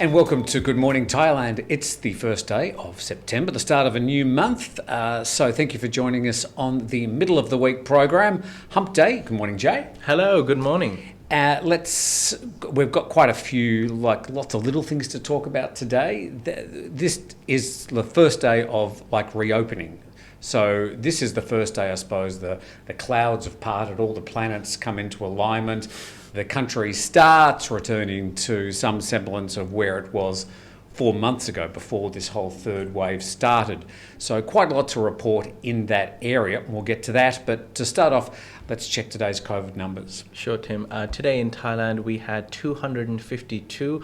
And welcome to Good Morning Thailand. It's the first day of September, the start of a new month. So thank you for joining us on the middle of the week program, Hump Day. Good morning, Jay. Hello, good morning. We've got quite a few, lots of little things to talk about today. This is the first day of reopening. So this is the first day, I suppose, the clouds have parted, all the planets come into alignment. The country starts returning to some semblance of where it was 4 months ago before this whole third wave started. So quite a lot to report in that area. We'll get to that. But to start off, let's check today's COVID numbers. Sure, Tim. Today in Thailand, we had 252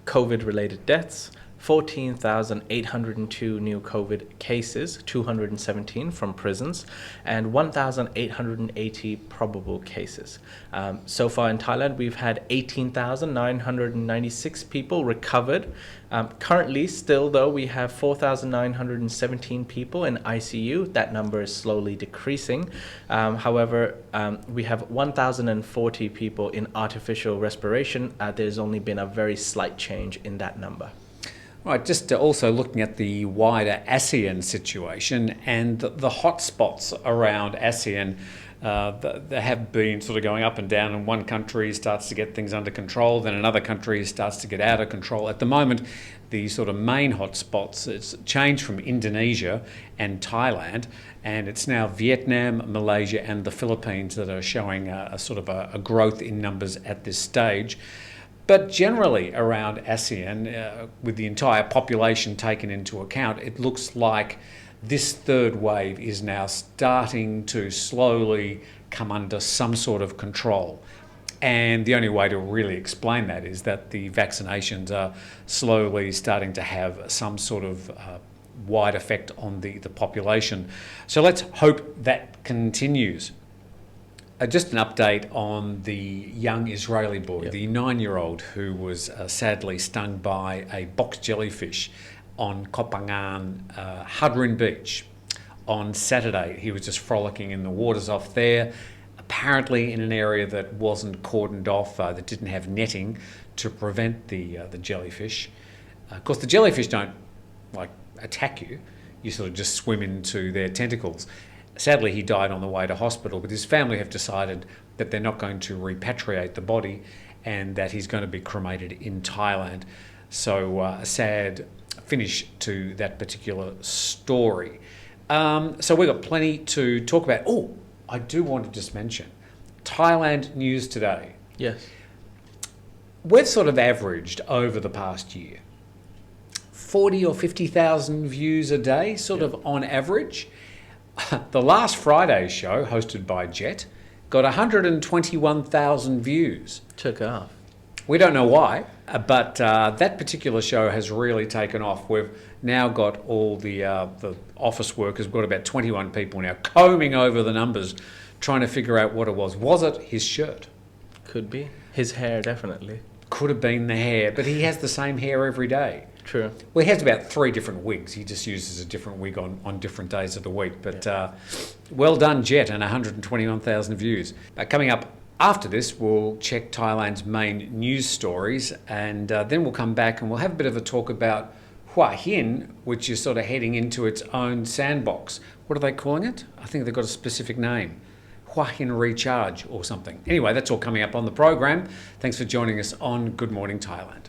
COVID-related deaths, 14,802 new COVID cases, 217 from prisons, and 1,880 probable cases. So far in Thailand, we've had 18,996 people recovered. Currently, still though, we have 4,917 people in ICU. That number is slowly decreasing. However, we have 1,040 people in artificial respiration. There's only been a very slight change in that number. Right, just also looking at the wider ASEAN situation and the hotspots around ASEAN. They have been sort of going up and down, and one country starts to get things under control, then another country starts to get out of control. At the moment, the sort of main hotspots, it's changed from Indonesia and Thailand, and it's now Vietnam, Malaysia and the Philippines that are showing a sort of a growth in numbers at this stage. But generally around ASEAN, with the entire population taken into account, it looks like this third wave is now starting to slowly come under some sort of control. And the only way to really explain that is that the vaccinations are slowly starting to have some sort of wide effect on the population. So let's hope that continues. Just an update on the young Israeli boy, the 9-year-old who was sadly stung by a box jellyfish on Koh Phangan, Hadrin Beach on Saturday. He was just frolicking in the waters off there, apparently in an area that wasn't cordoned off, that didn't have netting to prevent the jellyfish. Of course, the jellyfish don't attack you. You sort of just swim into their tentacles. Sadly, he died on the way to hospital, but his family have decided that they're not going to repatriate the body and that he's going to be cremated in Thailand. So a sad finish to that particular story. So we've got plenty to talk about. Oh, I do want to just mention Thailand news today. Yes. We've sort of averaged over the past year 40 or 50,000 views a day, sort of on average. The last Friday's show, hosted by Jet, got 121,000 views. Took off. We don't know why, but that particular show has really taken off. We've now got all the office workers. We've got about 21 people now combing over the numbers, trying to figure out what it was. Was it his shirt? Could be. His hair, definitely. Could have been the hair, but he has the same hair every day. True. Well, he has about 3 different wigs. He just uses a different wig on different days of the week. But well done, Jet, and 121,000 views. Coming up after this, we'll check Thailand's main news stories, and then we'll come back and we'll have a bit of a talk about Hua Hin, which is sort of heading into its own sandbox. What are they calling it? I think they've got a specific name. Hua Hin Recharge or something. Anyway, that's all coming up on the program. Thanks for joining us on Good Morning Thailand.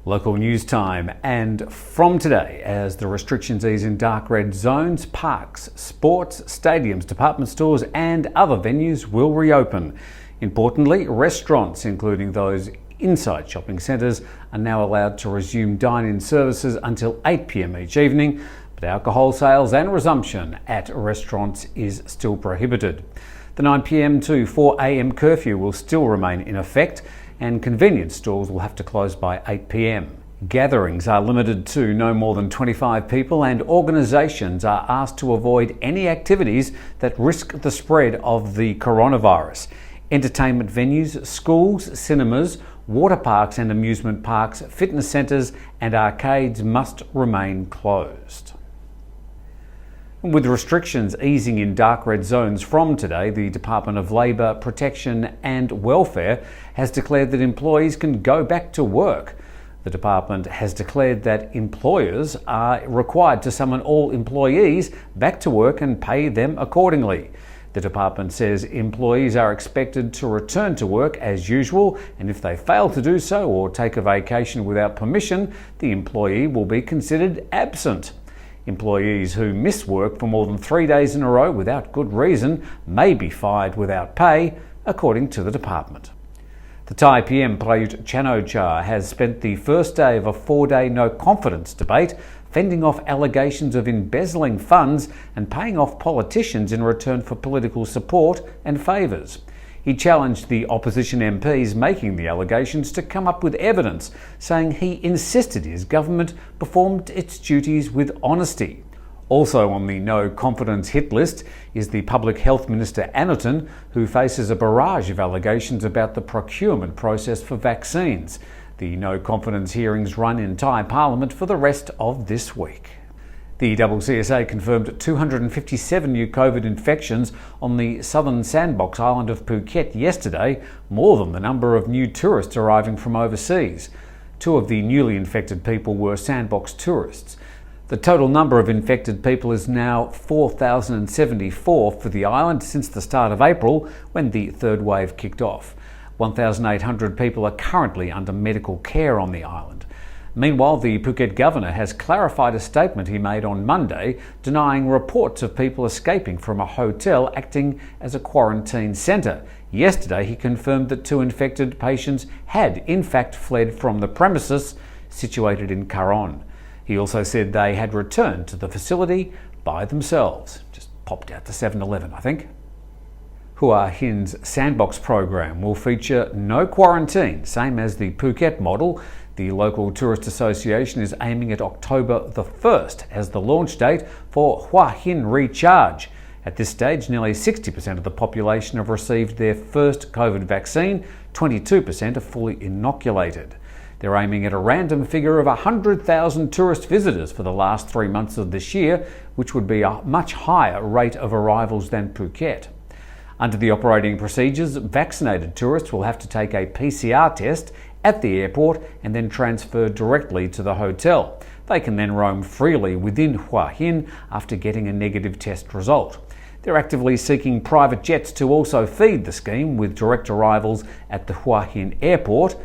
Local news time, and from today, as the restrictions ease in dark red zones, parks, sports, stadiums, department stores and other venues will reopen. Importantly, restaurants, including those inside shopping centres, are now allowed to resume dine-in services until 8 p.m. each evening, but alcohol sales and resumption at restaurants is still prohibited. The 9 p.m. to 4 a.m. curfew will still remain in effect, and convenience stores will have to close by 8 p.m. Gatherings are limited to no more than 25 people, and organisations are asked to avoid any activities that risk the spread of the coronavirus. Entertainment venues, schools, cinemas, water parks and amusement parks, fitness centres and arcades must remain closed. With restrictions easing in dark red zones from today, the Department of Labour, Protection and Welfare has declared that employees can go back to work. The department has declared that employers are required to summon all employees back to work and pay them accordingly. The department says employees are expected to return to work as usual, and if they fail to do so or take a vacation without permission, the employee will be considered absent. Employees who miss work for more than 3 days in a row without good reason may be fired without pay, according to the department. The Thai PM Prayut Chan-o-cha has spent the first day of a 4-day no-confidence debate fending off allegations of embezzling funds and paying off politicians in return for political support and favours. He challenged the opposition MPs making the allegations to come up with evidence, saying he insisted his government performed its duties with honesty. Also on the no-confidence hit list is the Public Health Minister Anutin, who faces a barrage of allegations about the procurement process for vaccines. The no-confidence hearings run in Thai Parliament for the rest of this week. The CCSA confirmed 257 new COVID infections on the southern sandbox island of Phuket yesterday, more than the number of new tourists arriving from overseas. 2 of the newly infected people were sandbox tourists. The total number of infected people is now 4,074 for the island since the start of April, when the third wave kicked off. 1,800 people are currently under medical care on the island. Meanwhile, the Phuket governor has clarified a statement he made on Monday, denying reports of people escaping from a hotel acting as a quarantine centre. Yesterday, he confirmed that 2 infected patients had in fact fled from the premises situated in Karon. He also said they had returned to the facility by themselves. Just popped out to 7-Eleven, I think. Hua Hin's Sandbox program will feature no quarantine, same as the Phuket model. The local tourist association is aiming at October the 1st as the launch date for Hua Hin Recharge. At this stage, nearly 60% of the population have received their first COVID vaccine, 22% are fully inoculated. They're aiming at a random figure of 100,000 tourist visitors for the last 3 months of this year, which would be a much higher rate of arrivals than Phuket. Under the operating procedures, vaccinated tourists will have to take a PCR test at the airport and then transfer directly to the hotel. They can then roam freely within Hua Hin after getting a negative test result. They're actively seeking private jets to also feed the scheme with direct arrivals at the Hua Hin airport.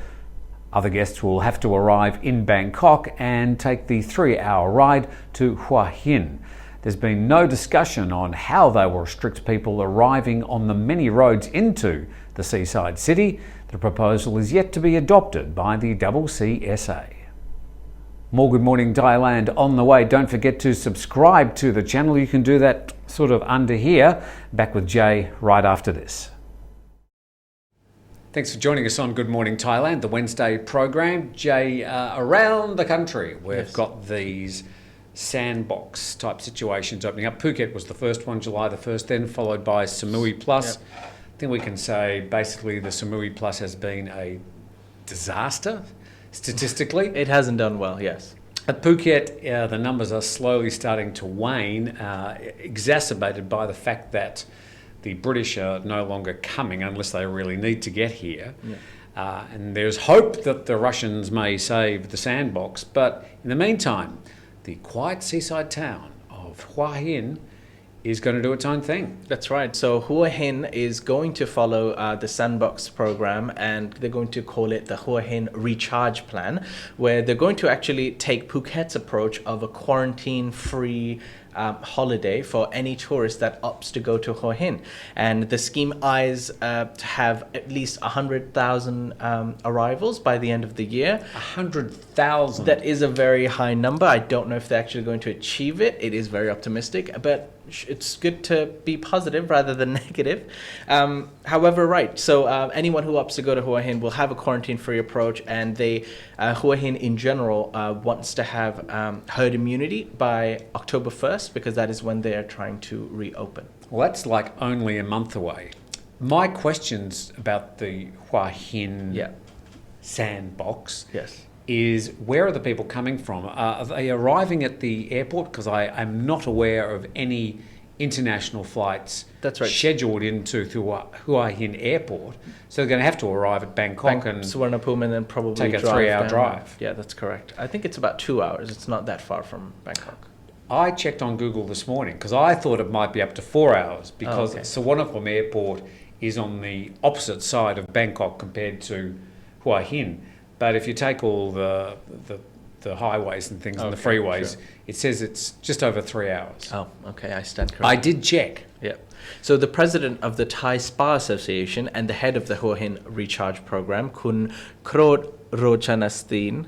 Other guests will have to arrive in Bangkok and take the 3-hour ride to Hua Hin. There's been no discussion on how they will restrict people arriving on the many roads into the seaside city. The proposal is yet to be adopted by the CCSA. More Good Morning Thailand on the way. Don't forget to subscribe to the channel. You can do that sort of under here. Back with Jay right after this. Thanks for joining us on Good Morning Thailand, the Wednesday program. Jay, around the country, we've got these sandbox type situations opening up. Phuket was the first one, July the 1st, then followed by Samui Plus. Yep. I think we can say basically the Samui Plus has been a disaster statistically. It hasn't done well, yes. At Phuket, the numbers are slowly starting to wane, exacerbated by the fact that the British are no longer coming unless they really need to get here. Yeah. And there's hope that the Russians may save the sandbox, but in the meantime, the quiet seaside town of Hua Hin is going to do its own thing. That's right. So Hua Hin is going to follow the Sandbox program, and they're going to call it the Hua Hin Recharge Plan, where they're going to actually take Phuket's approach of a quarantine-free holiday for any tourist that opts to go to Hua Hin. And the scheme eyes to have at least 100,000 arrivals by the end of the year. 100,000? That is a very high number. I don't know if they're actually going to achieve it. It is very optimistic, but it's good to be positive rather than negative. However, right, so anyone who opts to go to Hua Hin will have a quarantine-free approach, and Hua Hin in general wants to have herd immunity by October 1st, because that is when they are trying to reopen. Well, that's like only a month away. My questions about the Hua Hin sandbox is where are the people coming from? Are they arriving at the airport? Because I am not aware of any international flights That's right. scheduled into Hua Hin Airport. So they're going to have to arrive at Bangkok and Suvarnabhumi and then probably take a drive 3-hour down. drive. Yeah, that's correct. I think it's about 2 hours. It's not that far from Bangkok. I checked on Google this morning because I thought it might be up to 4 hours because Suvarnabhumi Airport is on the opposite side of Bangkok compared to Hua Hin. But if you take all the highways and things and the freeways, it says it's just over 3 hours. Oh, okay, I stand corrected. I did check. Yeah. So the president of the Thai Spa Association and the head of the Hua Hin Recharge Program, Kun Krod Rochanasteen,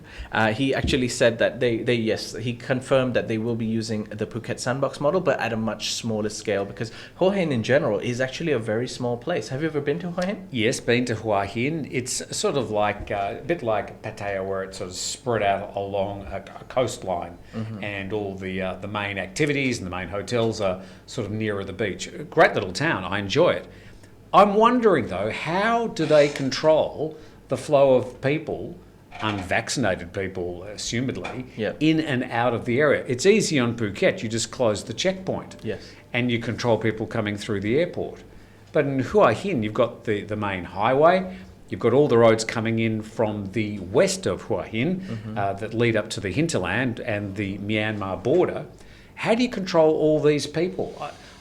he actually said that he confirmed that they will be using the Phuket Sandbox model, but at a much smaller scale, because Hua Hin in general is actually a very small place. Have you ever been to Hua Hin? Yes, been to Hua Hin. It's sort of like a bit like Pattaya, where it's sort of spread out along a coastline, and all the main activities and the main hotels are sort of nearer the beach. A great little town. I enjoy it. I'm wondering though, how do they control the flow of people, unvaccinated people, assumedly, in and out of the area? It's easy on Phuket. You just close the checkpoint. Yes. And you control people coming through the airport. But in Hua Hin, you've got the main highway. You've got all the roads coming in from the west of Hua Hin that lead up to the hinterland and the Myanmar border. How do you control all these people?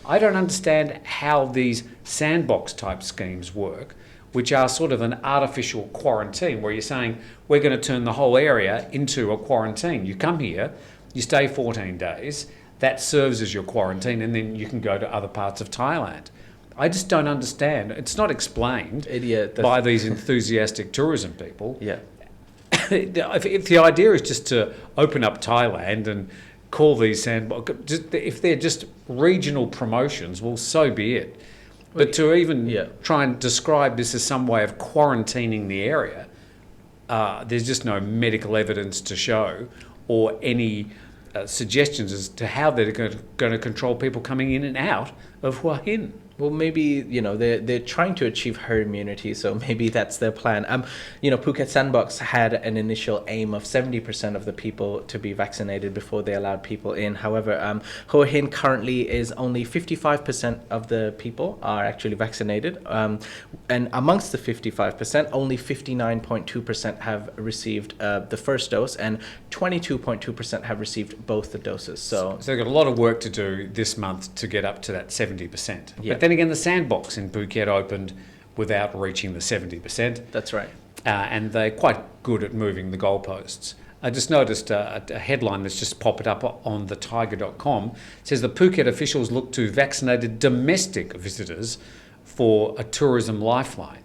I don't understand how these sandbox type schemes work, which are sort of an artificial quarantine where you're saying we're going to turn the whole area into a quarantine. You come here, you stay 14 days, that serves as your quarantine, and then you can go to other parts of Thailand. I just don't understand. It's not explained by these enthusiastic tourism people. Yeah. If the idea is just to open up Thailand and call these sandbox, if they're just regional promotions, well, so be it. But to even try and describe this as some way of quarantining the area, there's just no medical evidence to show or any suggestions as to how they're going to control people coming in and out of Hua Hin. Well, maybe, they're trying to achieve herd immunity, so maybe that's their plan. Phuket Sandbox had an initial aim of 70% of the people to be vaccinated before they allowed people in. However, Hua Hin currently is only 55% of the people are actually vaccinated. And amongst the 55%, only 59.2% have received the first dose, and 22.2% have received both the doses. So they've got a lot of work to do this month to get up to that 70%. Yeah. But then again, the sandbox in Phuket opened without reaching the 70%. That's right. And they're quite good at moving the goalposts. I just noticed a headline that's just popped up on the Thaiger.com. It says the Phuket officials look to vaccinated domestic visitors for a tourism lifeline.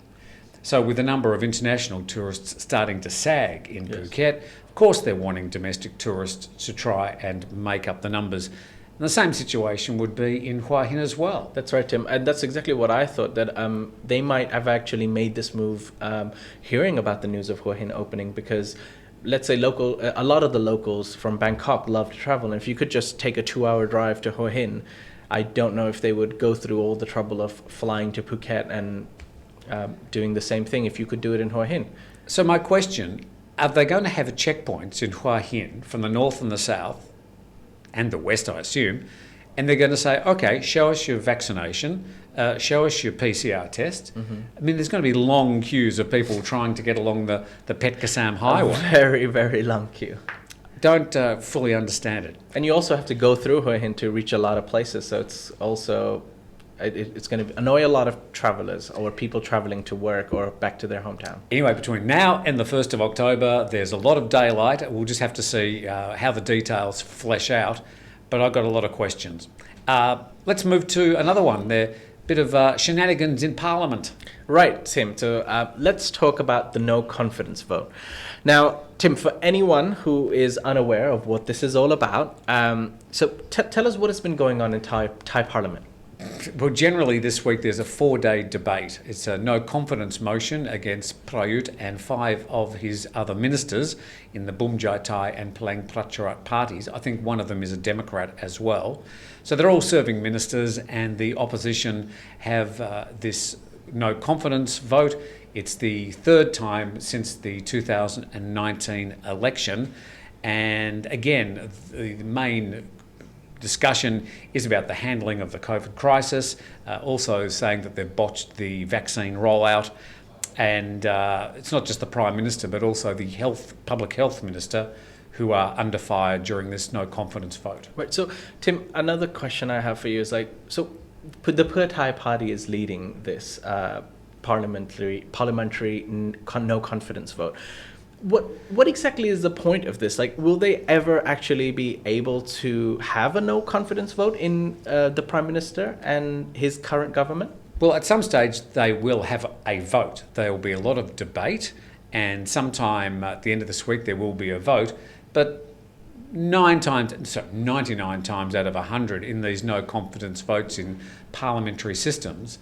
So with the number of international tourists starting to sag in Phuket, of course they're wanting domestic tourists to try and make up the numbers. And the same situation would be in Hua Hin as well. That's right, Tim. And that's exactly what I thought, that they might have actually made this move hearing about the news of Hua Hin opening, because let's say a lot of the locals from Bangkok love to travel. And if you could just take a 2-hour drive to Hua Hin, I don't know if they would go through all the trouble of flying to Phuket and doing the same thing if you could do it in Hua Hin. So my question, are they going to have checkpoints in Hua Hin from the north and the south, and the west, I assume, and they're going to say, okay, show us your vaccination, show us your PCR test. I mean, there's going to be long queues of people trying to get along the Pet Kasam highway. A very, very long queue. Don't fully understand it. And you also have to go through Hua Hin to reach a lot of places, so it's also... It's going to annoy a lot of travelers or people traveling to work or back to their hometown. Anyway, between now and the 1st of October, there's a lot of daylight. We'll just have to see how the details flesh out. But I've got a lot of questions. Let's move to another one. There, bit of shenanigans in Parliament. Right, Tim. So let's talk about the no confidence vote. Now, Tim, for anyone who is unaware of what this is all about, tell us what has been going on in Thai Parliament. Well, generally this week there's a 4-day debate. It's a no confidence motion against Prayut and 5 of his other ministers in the Bumjai Thai and Palang Pracharat parties. I think one of them is a Democrat as well. So they're all serving ministers, and the opposition have this no confidence vote. It's the third time since the 2019 election. And again, the main discussion is about the handling of the COVID crisis, also saying that they've botched the vaccine rollout. And it's not just the Prime Minister, but also the Public Health Minister, who are under fire during this no confidence vote. Right. So, Tim, another question I have for you is so the Pheu Thai party is leading this parliamentary no confidence vote. What exactly is the point of this? Will they ever actually be able to have a no confidence vote in the Prime Minister and his current government? Well, at some stage they will have a vote. There will be a lot of debate, and sometime at the end of this week there will be a vote. But 99 times out of 100 in these no confidence votes in parliamentary systems,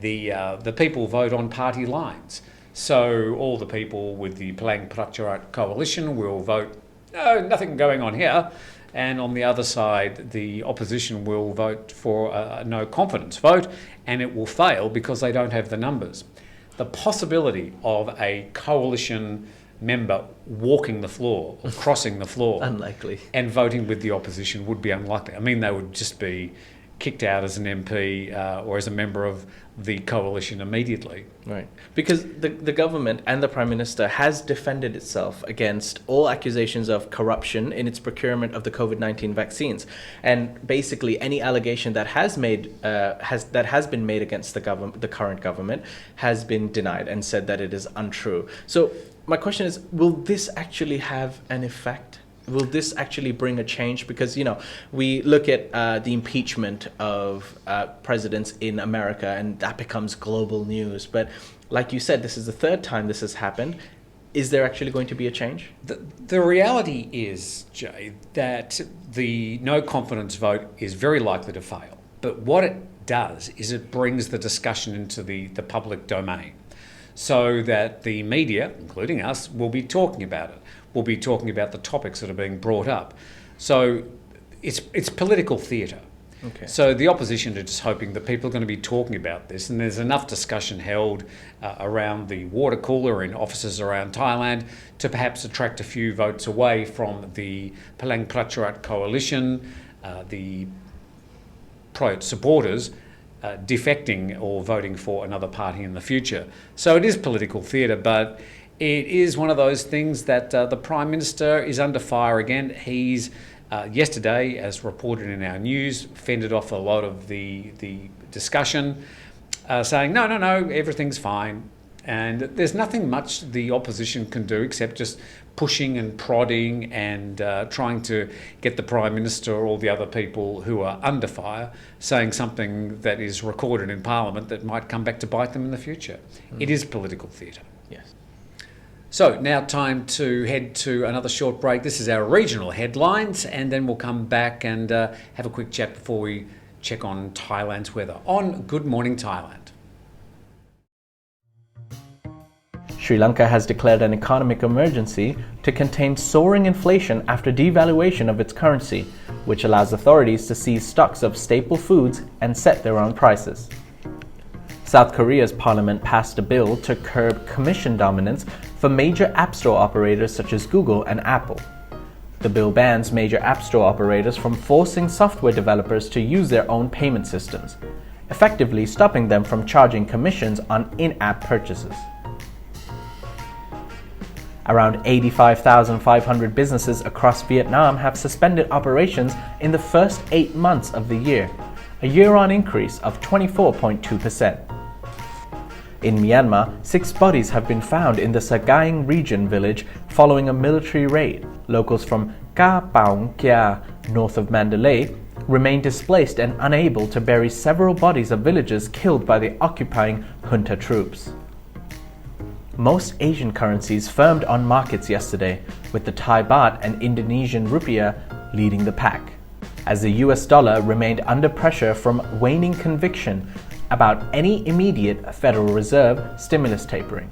the people vote on party lines. So all the people with the Palang Pracharath coalition will vote, no, nothing going on here. And on the other side, the opposition will vote for a no confidence vote, and it will fail because they don't have the numbers. The possibility of a coalition member walking the floor or crossing the floor unlikely, and voting with the opposition would be unlikely. I mean, they would just be kicked out as an MP or as a member of the coalition immediately. Right. Because the government and the Prime Minister has defended itself against all accusations of corruption in its procurement of the COVID-19 vaccines. And basically any allegation that has been made against the current government has been denied and said that it is untrue. So my question is, will this actually have an effect? Will this actually bring a change? Because, we look at the impeachment of presidents in America, and that becomes global news. But like you said, this is the third time this has happened. Is there actually going to be a change? The reality is, Jay, that the no confidence vote is very likely to fail. But what it does is it brings the discussion into the public domain, so that the media, including us, will be talking about it. We'll be talking about the topics that are being brought up. So it's political theatre. Okay. So the opposition are just hoping that people are going to be talking about this, and there's enough discussion held around the water cooler in offices around Thailand to perhaps attract a few votes away from the Palang Pracharath coalition, the Prayut supporters, defecting or voting for another party in the future. So it is political theatre, but it is one of those things that the Prime Minister is under fire again. He's yesterday, as reported in our news, fended off a lot of the discussion, saying, no, everything's fine. And there's nothing much the opposition can do except just pushing and prodding and trying to get the Prime Minister or all the other people who are under fire saying something that is recorded in Parliament that might come back to bite them in the future. It is political theatre. Yes. So now time to head to another short break. This is our regional headlines, and then we'll come back and have a quick chat before we check on Thailand's weather on Good Morning Thailand. Sri Lanka has declared an economic emergency to contain soaring inflation after devaluation of its currency, which allows authorities to seize stocks of staple foods and set their own prices. South Korea's parliament passed a bill to curb commission dominance for major app store operators such as Google and Apple. The bill bans major app store operators from forcing software developers to use their own payment systems, effectively stopping them from charging commissions on in-app purchases. Around 85,500 businesses across Vietnam have suspended operations in the first 8 months of the year, a year-on increase of 24.2%. In Myanmar, 6 bodies have been found in the Sagaing region village following a military raid. Locals from Ka Paong Kia, north of Mandalay, remain displaced and unable to bury several bodies of villagers killed by the occupying junta troops. Most Asian currencies firmed on markets yesterday, with the Thai baht and Indonesian rupiah leading the pack, as the US dollar remained under pressure from waning conviction about any immediate Federal Reserve stimulus tapering.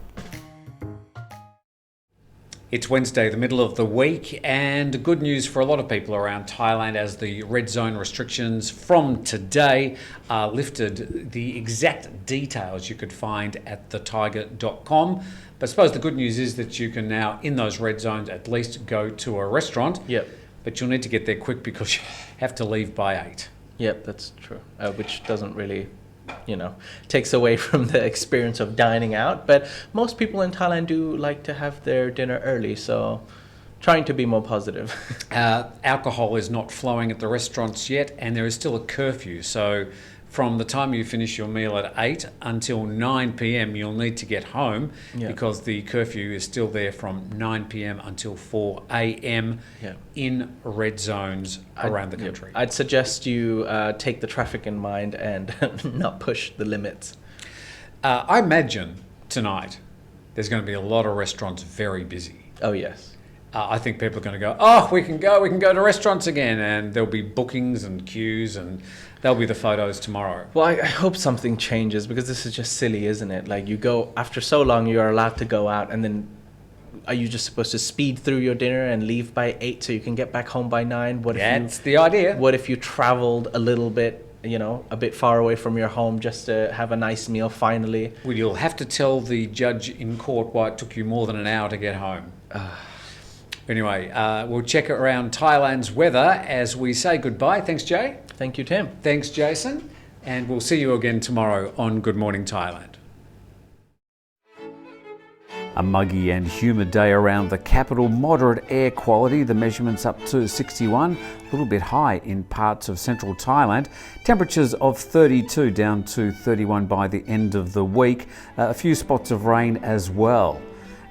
It's Wednesday, the middle of the week, and good news for a lot of people around Thailand as the red zone restrictions from today are lifted. The exact details you could find at thetiger.com. But I suppose the good news is that you can now, in those red zones, at least go to a restaurant. Yep. But you'll need to get there quick because you have to leave by 8. Yep, that's true. Which doesn't really, takes away from the experience of dining out. But most people in Thailand do like to have their dinner early, so trying to be more positive. Alcohol is not flowing at the restaurants yet, and there is still a curfew. So from the time you finish your meal at 8 until 9 p.m, you'll need to get home because the curfew is still there from 9 p.m. until 4 a.m. in red zones around the country. I'd suggest you take the traffic in mind and not push the limits. I imagine tonight there's going to be a lot of restaurants very busy. Oh, yes. I think people are going to go, we can go to restaurants again, and there'll be bookings and queues, and there'll be the photos tomorrow. Well, I hope something changes, because this is just silly, isn't it? Like, you go, after so long, you're allowed to go out, and then are you just supposed to speed through your dinner and leave by 8 so you can get back home by 9? That's the idea. What if you traveled a little bit, a bit far away from your home just to have a nice meal finally? Well, you'll have to tell the judge in court why it took you more than an hour to get home. Anyway, we'll check around Thailand's weather as we say goodbye. Thanks, Jay. Thank you, Tim. Thanks, Jason. And we'll see you again tomorrow on Good Morning Thailand. A muggy and humid day around the capital, moderate air quality, the measurements up to 61, a little bit high in parts of central Thailand. Temperatures of 32 down to 31 by the end of the week. A few spots of rain as well.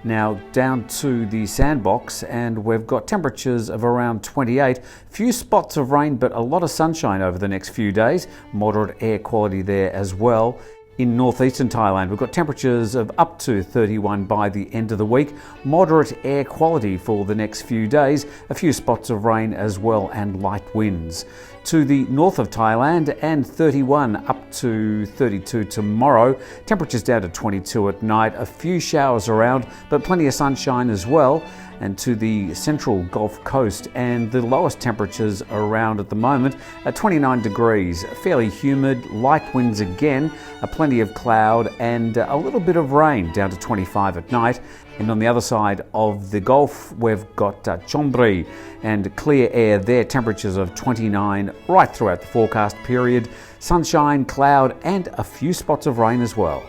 Now down to the Sandbox, and we've got temperatures of around 28. Few spots of rain, but a lot of sunshine over the next few days. Moderate air quality there as well. In northeastern Thailand, we've got temperatures of up to 31 by the end of the week. Moderate air quality for the next few days. A few spots of rain as well, and light winds. To the north of Thailand, and 31 up to 32 tomorrow. Temperatures down to 22 at night. A few showers around, but plenty of sunshine as well. And to the central Gulf Coast, and the lowest temperatures around at the moment at 29 degrees. Fairly humid, light winds again, plenty of cloud, and a little bit of rain down to 25 at night. And on the other side of the Gulf, we've got Chonburi and clear air there, temperatures of 29 right throughout the forecast period. Sunshine, cloud, and a few spots of rain as well.